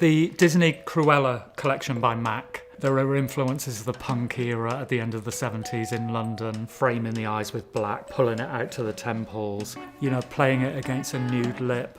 The Disney Cruella collection by MAC. There are influences of the punk era at the end of the 70s in London, framing the eyes with black, pulling it out to the temples, you know, playing it against a nude lip.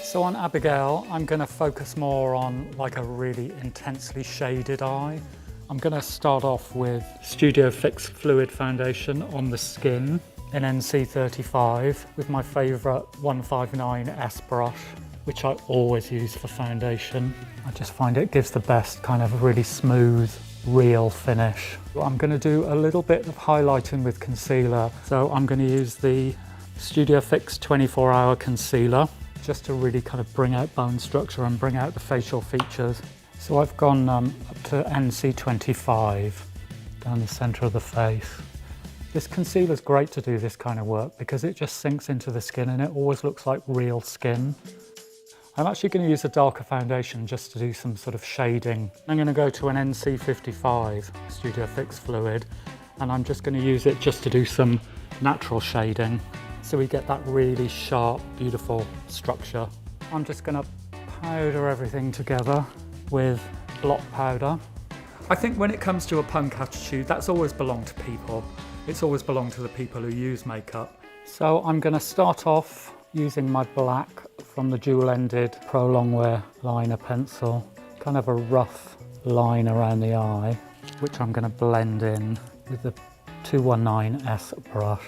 So on Abigail, I'm going to focus more on like a really intensely shaded eye. I'm going to start off with Studio Fix Fluid Foundation on the skin in NC35 with my favourite 159S brush, which I always use for foundation. I just find it gives the best kind of really smooth, real finish. I'm going to do a little bit of highlighting with concealer. So I'm going to use the Studio Fix 24-hour concealer just to really kind of bring out bone structure and bring out the facial features. So I've gone up to NC25 down the centre of the face. This concealer is great to do this kind of work because it just sinks into the skin and it always looks like real skin. I'm actually going to use a darker foundation just to do some sort of shading. I'm going to go to an NC55 Studio Fix Fluid and I'm just going to use it just to do some natural shading so we get that really sharp, beautiful structure. I'm just going to powder everything together with BLOT powder. I think when it comes to a punk attitude, that's always belonged to people. It's always belonged to the people who use makeup. So I'm going to start off using my black from the dual-ended Pro Longwear liner pencil, kind of a rough line around the eye, which I'm going to blend in with the 219S brush.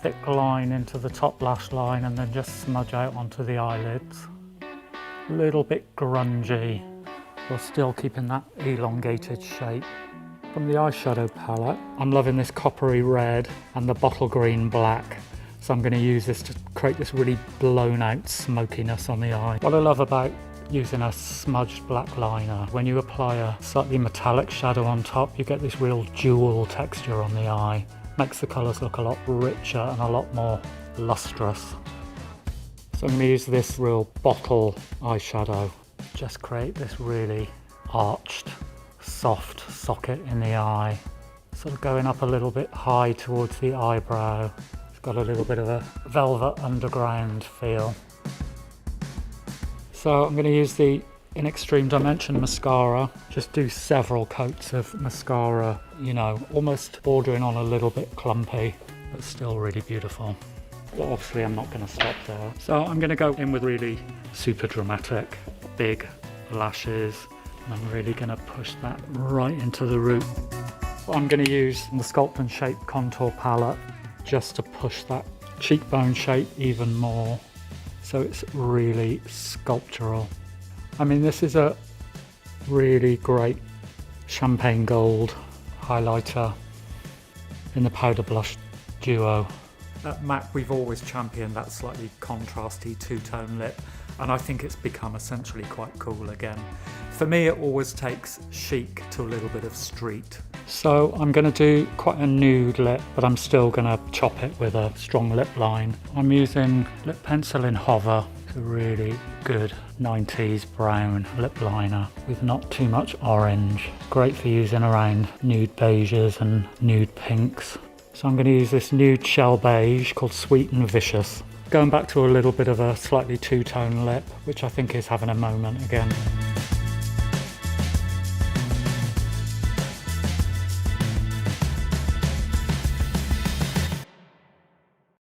Thick line into the top lash line and then just smudge out onto the eyelids. A little bit grungy, while still keeping that elongated shape. From the eyeshadow palette, I'm loving this coppery red and the bottle green black. So I'm going to use this to create this really blown out smokiness on the eye. What I love about using a smudged black liner, when you apply a slightly metallic shadow on top, you get this real jewel texture on the eye. Makes the colours look a lot richer and a lot more lustrous. So I'm going to use this real bottle eyeshadow. Just create this really arched, soft socket in the eye. Sort of going up a little bit high towards the eyebrow. Got a little bit of a velvet underground feel. So I'm going to use the In Extreme Dimension mascara. Just do several coats of mascara, you know, almost bordering on a little bit clumpy, but still really beautiful. But obviously I'm not going to stop there. So I'm going to go in with really super dramatic, big lashes. And I'm really going to push that right into the root. I'm going to use the Sculpt and Shape contour palette just to push that cheekbone shape even more, so it's really sculptural. I mean, this is a really great champagne gold highlighter in the powder blush duo. At MAC we've always championed that slightly contrasty two-tone lip, and I think it's become essentially quite cool again. For me it always takes chic to a little bit of street. So I'm going to do quite a nude lip, but I'm still going to chop it with a strong lip line. I'm using lip pencil in Hover. It's a really good 90s brown lip liner with not too much orange. Great for using around nude beiges and nude pinks. So I'm going to use this nude shell beige called Sweet and Vicious. Going back to a little bit of a slightly two-tone lip, which I think is having a moment again.